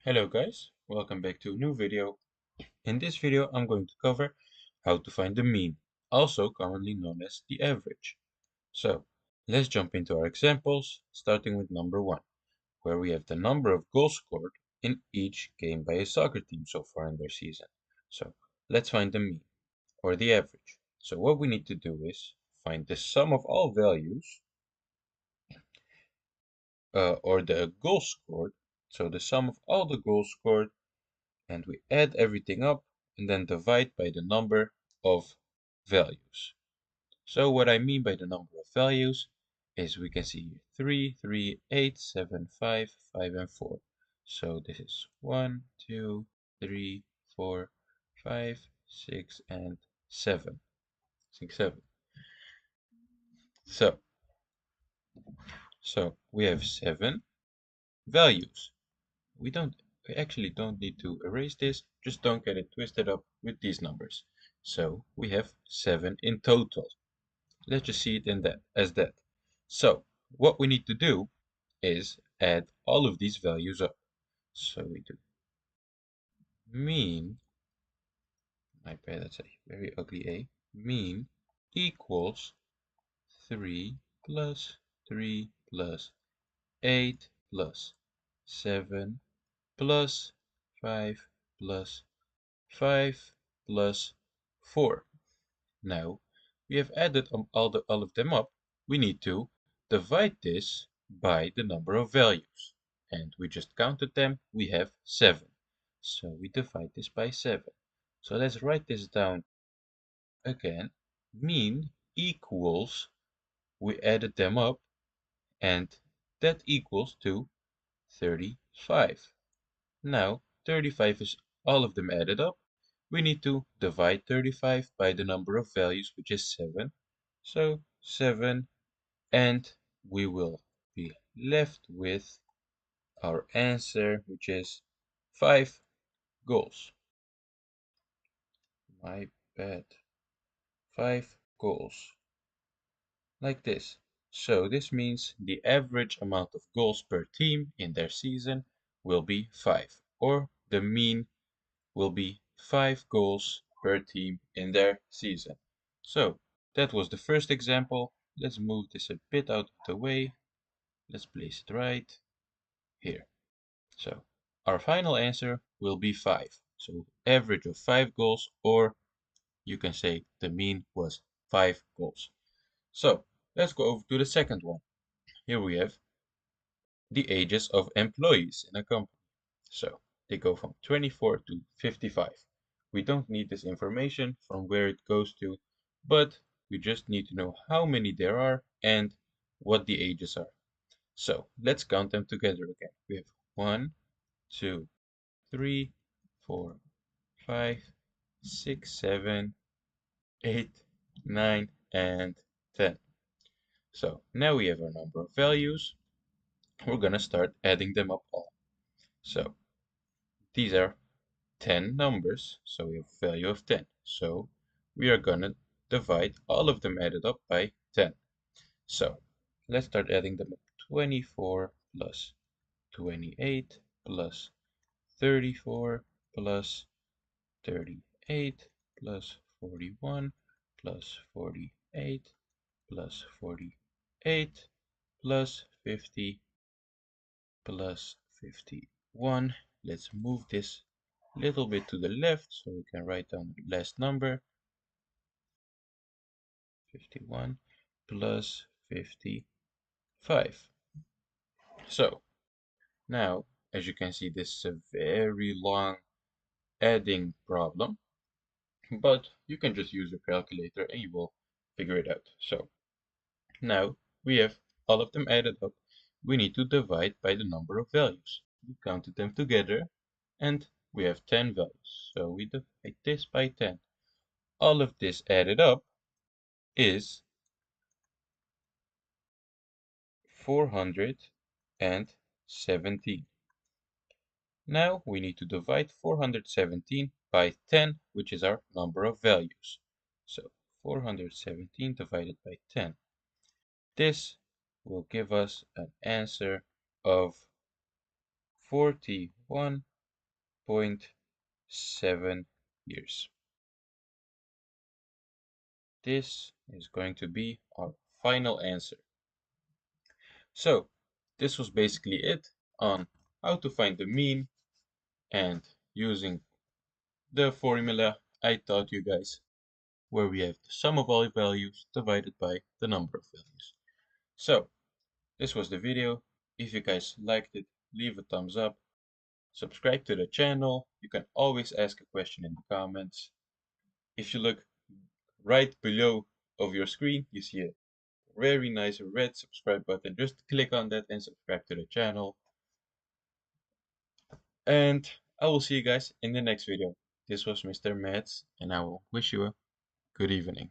Hello guys, welcome back to a new video. In this video I'm going to cover how to find the mean, also commonly known as the average. So let's jump into our examples, starting with number 1, where we have the number of goals scored in each game by a soccer team so far in their season. So let's find the mean, or the average. So what we need to do is find the sum of all values, or the goals scored, so the sum of all the goals scored, and we add everything up and then divide by the number of values. So what I mean by the number of values is we can see 3, 3, 8, 7, 5, 5, and 4. So this is 1, 2, 3, 4, 5, 6, and 7. 6, 7. So, so we have 7 values. We actually don't need to erase this, just don't get it twisted up with these numbers. So we have 7 in total. Let's just see it in that as that. So what we need to do is add all of these values up. So we do mean, my bad, that's a very ugly A, mean equals 3 plus 3 plus 8 plus 7 plus 5 plus 5 plus 4. Now, we have added all of them up. We need to divide this by the number of values. And we just counted them. We have 7. So we divide this by 7. So let's write this down again. Mean equals, we added them up, and that equals to 35. Now, 35 is all of them added up. We need to divide 35 by the number of values, which is 7. So 7, and we will be left with our answer, which is 5 goals. My bad. 5 goals. Like this. So this means the average amount of goals per team in their season will be 5, or the mean will be 5 goals per team in their season. So that was the first example. Let's move this a bit out of the way. Let's place it right here. So our final answer will be 5. So average of 5 goals, or you can say the mean was 5 goals. So let's go over to the second one. Here we have the ages of employees in a company. So they go from 24 to 55. We don't need this information from where it goes to, but we just need to know how many there are and what the ages are. So let's count them together again. We have 1, 2, 3, 4, 5, 6, 7, 8, 9, and 10. So now we have our number of values. We're gonna start adding them up all. So these are 10 numbers, so we have a value of 10. So we are gonna divide all of them added up by 10. So let's start adding them up. 24 plus 28 plus 34 plus 38 plus 41 plus 48 plus 48 plus 50 plus 51. Let's move this a little bit to the left so we can write down the last number. 51 plus 55. So now, as you can see, this is a very long adding problem, but you can just use your calculator and you will figure it out. So now we have all of them added up. We need to divide by the number of values. We counted them together and we have 10 values. So we divide this by 10. All of this added up is 417. Now we need to divide 417 by 10, which is our number of values. So 417 divided by 10. This will give us an answer of 41 8.7 years. This is going to be our final answer. So, this was basically it on how to find the mean and using the formula I taught you guys, where we have the sum of all values divided by the number of values. So, this was the video. If you guys liked it, leave a thumbs up. Subscribe to the channel. You can always ask a question in the comments. If you look right below of your screen, you see a very nice red subscribe button. Just click on that and subscribe to the channel. And I will see you guys in the next video. This was Mr. Mathz, and I will wish you a good evening.